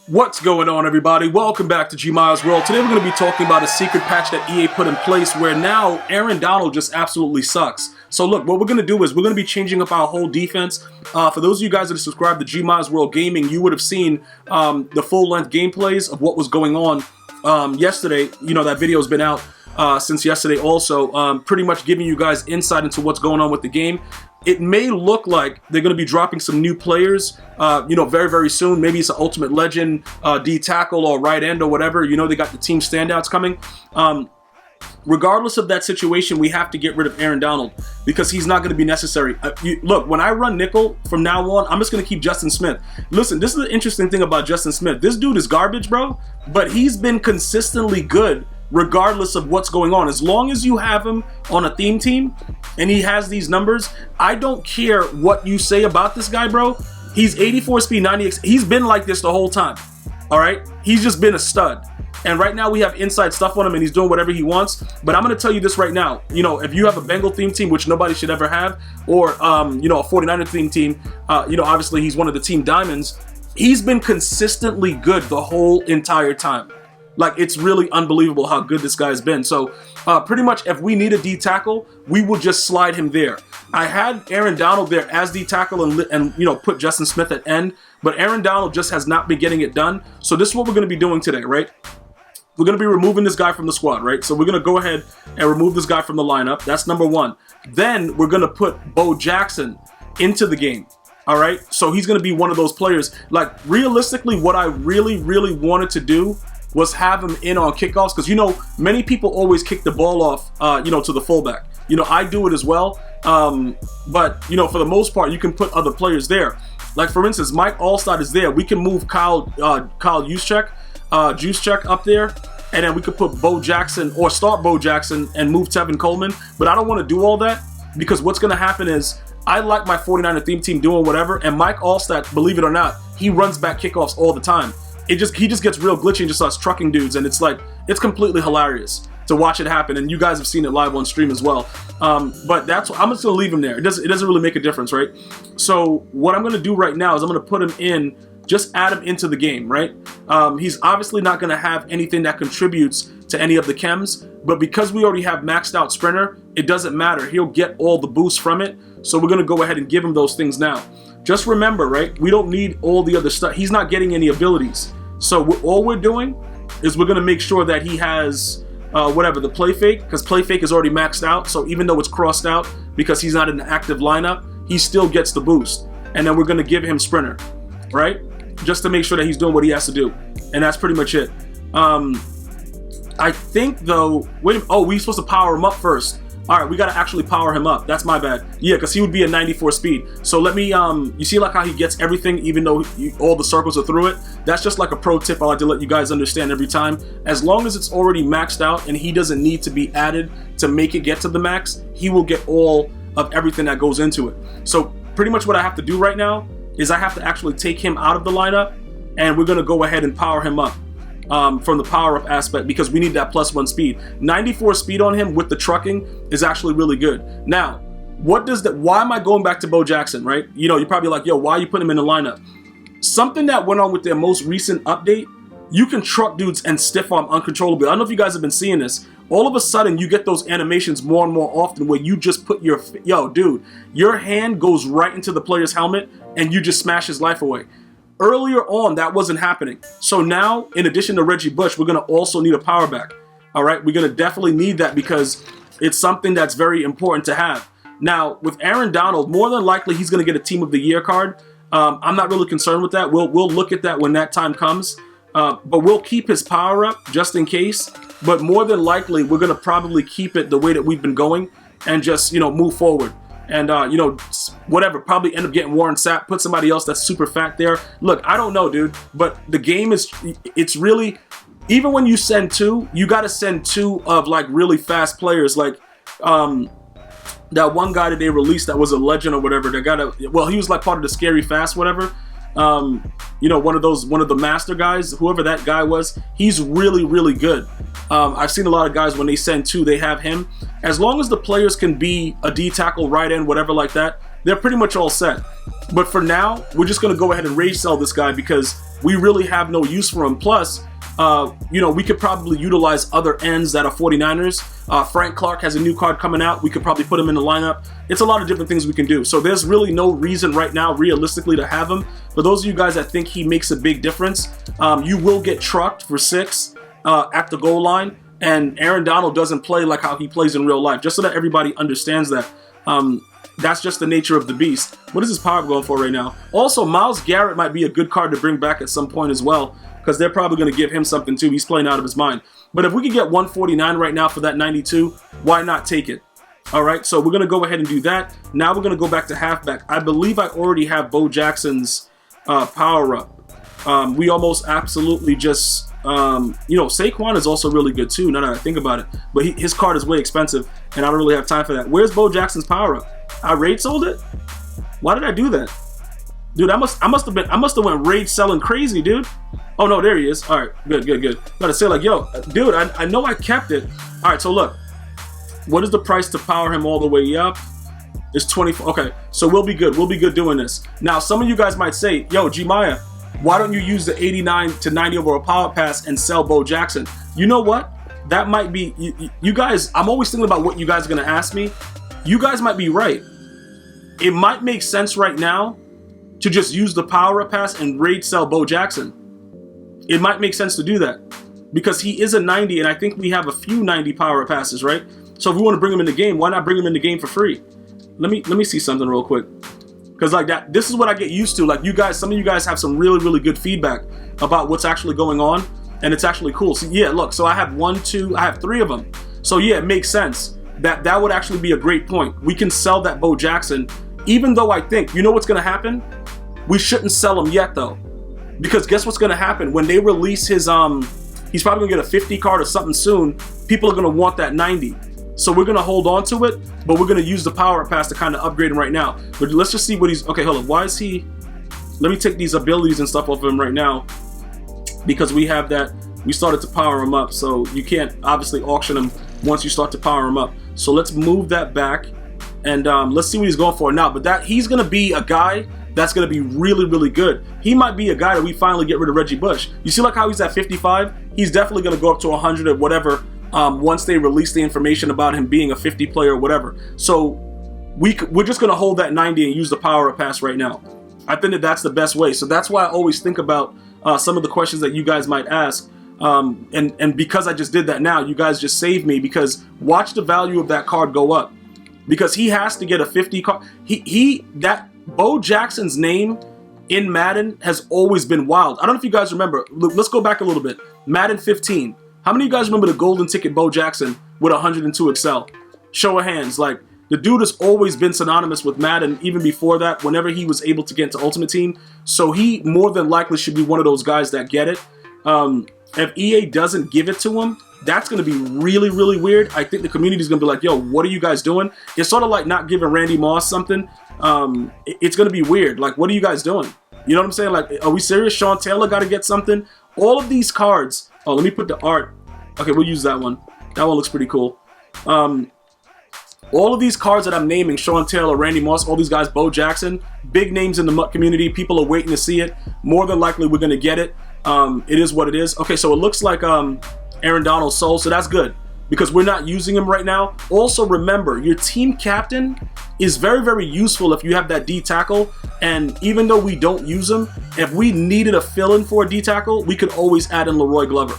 What's going on, everybody? Welcome back to GmiasWorld. Today we're going to be talking about a secret patch that EA put in place where now Aaron Donald just absolutely sucks. So look, what we're going to do is we're going to be changing up our whole defense. For those of you guys that have subscribed to GmiasWorld Gaming, you would have seen the full-length gameplays of what was going on yesterday. You know, that video has been out since yesterday also, pretty much giving you guys insight into what's going on with the game. It may look like they're going to be dropping some new players, you know, very, very soon. Maybe it's an Ultimate Legend, D-tackle or right end or whatever. You know, they got the team standouts coming. Regardless of that situation, we have to get rid of Aaron Donald because he's not going to be necessary. Look, when I run nickel from now on, I'm just going to keep Justin Smith. Listen, this is the interesting thing about Justin Smith. This dude is garbage, bro, but he's been consistently good regardless of what's going on. As long as you have him on a theme team and he has these numbers, I don't care what you say about this guy, bro. He's 84 speed, 90x. He's been like this the whole time, all right? He's just been a stud. And right now we have inside stuff on him and he's doing whatever he wants. But I'm going to tell you this right now. You know, if you have a Bengal theme team, which nobody should ever have, or, you know, a 49er theme team, you know, obviously he's one of the team diamonds. He's been consistently good the whole entire time. Like, it's really unbelievable how good this guy's been. So, pretty much, if we need a D-tackle, we will just slide him there. I had Aaron Donald there as D-tackle and, you know, put Justin Smith at end. But Aaron Donald just has not been getting it done. So this is what we're going to be doing today, right? We're going to be removing this guy from the squad, right? So we're going to go ahead and remove this guy from the lineup. That's number one. Then we're going to put Bo Jackson into the game. All right? So he's going to be one of those players. Like, realistically, what I really wanted to do was have him in on kickoffs, because, you know, many people always kick the ball off, you know, to the fullback. You know, I do it as well, but, you know, for the most part, you can put other players there. Like, for instance, Mike Allstott is there. We can move Kyle Juszczyk up there, and then we could put Bo Jackson, or start Bo Jackson and move Tevin Coleman, but I don't want to do all that, because what's going to happen is I like my 49er theme team doing whatever, and Mike Allstott, believe it or not, he runs back kickoffs all the time. He just gets real glitchy and just starts trucking dudes, and it's like, it's completely hilarious to watch it happen, and you guys have seen it live on stream as well. But that's what I'm just gonna leave him there. It doesn't really make a difference, right? So what I'm gonna do right now is I'm gonna put him in, just add him into the game, right? He's obviously not gonna have anything that contributes to any of the chems, but because we already have maxed out sprinter, it doesn't matter. He'll get all the boosts from it. So we're gonna go ahead and give him those things now. Just remember, right? We don't need all the other stuff. He's not getting any abilities. So all we're doing is we're going to make sure that he has whatever, the play fake, because play fake is already maxed out. So even though it's crossed out because he's not in the active lineup, he still gets the boost. And then we're going to give him sprinter, right? Just to make sure that he's doing what he has to do. And that's pretty much it. I think, though, oh, we're supposed to power him up first. All right, we got to actually power him up. That's my bad. Yeah, because he would be a 94 speed. So let me, you see like how he gets everything even though all the circles are through it? That's just like a pro tip I like to let you guys understand every time. As long as it's already maxed out and he doesn't need to be added to make it get to the max, he will get all of everything that goes into it. So pretty much what I have to do right now is I have to actually take him out of the lineup, and we're going to go ahead and power him up. From the power-up aspect, because we need that +1 speed. 94 speed on him with the trucking is actually really good. Now, why am I going back to Bo Jackson, right? You know, you're probably like, yo, why are you putting him in the lineup? Something that went on with their most recent update, you can truck dudes and stiff arm uncontrollably. I don't know if you guys have been seeing this. All of a sudden, you get those animations more and more often where you just put your hand goes right into the player's helmet and you just smash his life away. Earlier on, that wasn't happening. So now, in addition to Reggie Bush, we're going to also need a power back. All right? We're going to definitely need that because it's something that's very important to have. Now, with Aaron Donald, more than likely, he's going to get a Team of the Year card. I'm not really concerned with that. We'll look at that when that time comes. But we'll keep his power up just in case. But more than likely, we're going to probably keep it the way that we've been going and just, you know, move forward. And, you know, whatever, probably end up getting Warren Sapp, put somebody else that's super fat there. Look, I don't know, dude, but the game it's really, even when you send two, you got to send two of, like, really fast players. Like, that one guy that they released that was a legend or whatever, well, he was, like, part of the Scary Fast, whatever. You know, one of the master guys, whoever that guy was, he's really good. I've seen a lot of guys, when they send two, they have him. As long as the players can be a D-tackle, right end, whatever like that, they're pretty much all set. But for now, we're just going to go ahead and rage sell this guy because we really have no use for him. Plus, you know, we could probably utilize other ends that are 49ers. Frank Clark has a new card coming out. We could probably put him in the lineup. It's a lot of different things we can do. So there's really no reason right now, realistically, to have him. For those of you guys that think he makes a big difference, you will get trucked for 6 at the goal line. And Aaron Donald doesn't play like how he plays in real life, just so that everybody understands that. That's just the nature of the beast. What is his power going for right now? Also, Myles Garrett might be a good card to bring back at some point as well, because they're probably going to give him something too. He's playing out of his mind. But if we could get 149 right now for that 92, why not take it? All right, so we're going to go ahead and do that. Now we're going to go back to halfback. I believe I already have Bo Jackson's power up. We almost absolutely just... you know, Saquon is also really good too, now that I think about it. But his card is way expensive, and I don't really have time for that. Where's Bo Jackson's power up? I rage sold it? Why did I do that? Dude, I must have went rage selling crazy, dude. Oh no, there he is. All right, good. Gotta say like, yo, dude, I know I kept it. All right, so look, what is the price to power him all the way up? It's 24. Okay, so we'll be good. We'll be good doing this. Now, some of you guys might say, yo, Gmia, why don't you use the 89 to 90 overall power pass and sell Bo Jackson? You know what? That might be, you guys, I'm always thinking about what you guys are going to ask me. You guys might be right. It might make sense right now to just use the power up pass and raid sell Bo Jackson. It might make sense to do that because he is a 90, and I think we have a few 90 power up passes, right? So if we want to bring him in the game, why not bring him in the game for free? Let me see something real quick. Because like that, this is what I get used to. Like you guys, some of you guys have some really good feedback about what's actually going on, and it's actually cool. So yeah, look, so I have 1, 2, I have 3 of them. So yeah, it makes sense. That would actually be a great point. We can sell that Bo Jackson, even though I think, you know what's gonna happen? We shouldn't sell him yet though. Because guess what's gonna happen? When they release his, he's probably gonna get a 50 card or something soon, people are gonna want that 90. So we're gonna hold on to it, but we're gonna use the power pass to kind of upgrade him right now. But let's just see what he's, okay, hold on, why is he, let me take these abilities and stuff off of him right now, because we have that, we started to power him up, so you can't obviously auction him once you start to power him up. So let's move that back, and let's see what he's going for now. But that, he's gonna be a guy that's gonna be really good. He might be a guy that we finally get rid of Reggie Bush. You see like how he's at 55? He's definitely gonna go up to 100 or whatever, once they release the information about him being a 50 player or whatever. So we're just going to hold that 90 and use the power up pass right now. I think that that's the best way. So that's why I always think about some of the questions that you guys might ask. And because I just did that now, you guys just saved me, because watch the value of that card go up. Because he has to get a 50 card. That Bo Jackson's name in Madden has always been wild. I don't know if you guys remember. Let's go back a little bit. Madden 15. How many of you guys remember the golden ticket Bo Jackson with 102 Excel? Show of hands. Like, the dude has always been synonymous with Madden, even before that, whenever he was able to get into Ultimate Team. So he more than likely should be one of those guys that get it. If EA doesn't give it to him, that's going to be really weird. I think the community is going to be like, yo, what are you guys doing? It's sort of like not giving Randy Moss something. It's going to be weird. Like, what are you guys doing? You know what I'm saying? Like, are we serious? Sean Taylor got to get something? All of these cards... Oh, let me put the art. Okay, we'll use that one. That one looks pretty cool. All of these cards that I'm naming, Sean Taylor, Randy Moss, all these guys, Bo Jackson, big names in the MUT community. People are waiting to see it. More than likely, we're going to get it. It is what it is. Okay, so it looks like Aaron Donald sold, so that's good, because we're not using him right now. Also, remember, your team captain is very useful if you have that D tackle. And even though we don't use him, if we needed a fill-in for a D tackle, we could always add in Leroy Glover.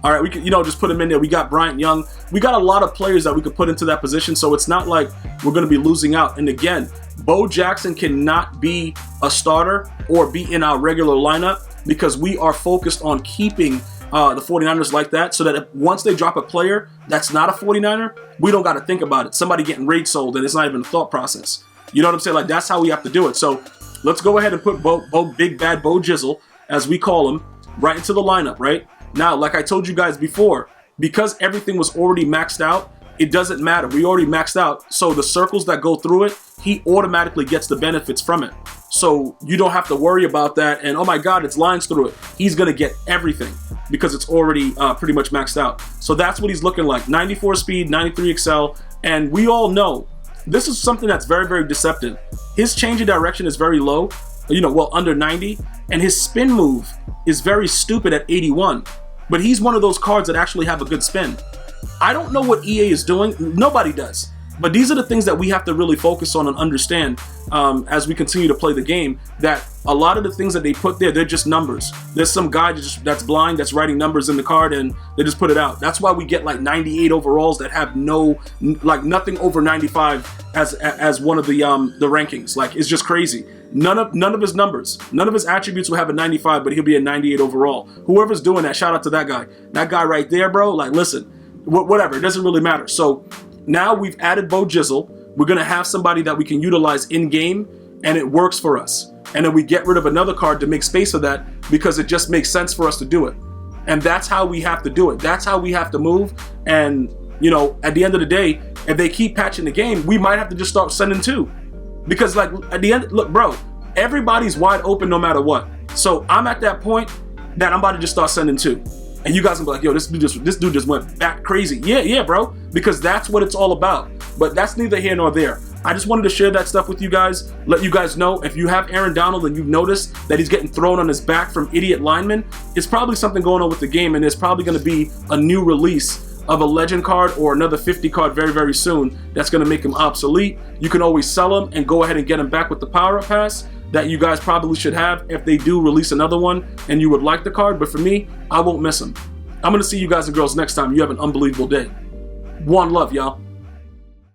All right, we could, you know, just put him in there. We got Bryant Young. We got a lot of players that we could put into that position, so it's not like we're going to be losing out. And again, Bo Jackson cannot be a starter or be in our regular lineup, because we are focused on keeping the 49ers like that, so that if, once they drop a player that's not a 49er, we don't got to think about it. Somebody getting raid sold, and it's not even a thought process. You know what I'm saying? Like, that's how we have to do it. So let's go ahead and put Big Bad Bo Jizzle, as we call him, right into the lineup, right? Now, like I told you guys before, because everything was already maxed out, it doesn't matter. We already maxed out. So the circles that go through it, he automatically gets the benefits from it. So you don't have to worry about that. And oh my God, it's lines through it. He's going to get everything because it's already pretty much maxed out. So that's what he's looking like. 94 speed, 93 Excel. And we all know this is something that's very, very deceptive. His change of direction is very low, you know, well, under 90, and his spin move is very stupid at 81. But he's one of those cards that actually have a good spin. I don't know what EA is doing. Nobody does. But these are the things that we have to really focus on and understand as we continue to play the game, that a lot of the things that they put there, they're just numbers. There's some guy that's blind that's writing numbers in the card and they just put it out. That's why we get like 98 overalls that have nothing over 95 as one of the rankings. Like, it's just crazy. None of his numbers, none of his attributes will have a 95, but he'll be a 98 overall. Whoever's doing that, shout out to that guy. That guy right there, bro, like, listen, whatever, it doesn't really matter. So now we've added Bo Jizzle. We're going to have somebody that we can utilize in-game, and it works for us. And then we get rid of another card to make space for that because it just makes sense for us to do it. And that's how we have to do it. That's how we have to move. And, you know, at the end of the day, if they keep patching the game, we might have to just start sending 2. Because, like, at the end, look, bro, everybody's wide open no matter what. So I'm at that point that I'm about to just start sending 2. And you guys will be like, yo, this dude just went back crazy. Yeah, bro, because that's what it's all about. But that's neither here nor there. I just wanted to share that stuff with you guys, let you guys know if you have Aaron Donald and you've noticed that he's getting thrown on his back from idiot linemen, it's probably something going on with the game, and there's probably going to be a new release of a legend card or another 50 card very, very soon that's going to make him obsolete. You can always sell him and go ahead and get him back with the power-up pass that you guys probably should have if they do release another one and you would like the card. But for me, I won't miss him. I'm going to see you guys and girls next time. You have an unbelievable day. One love, y'all.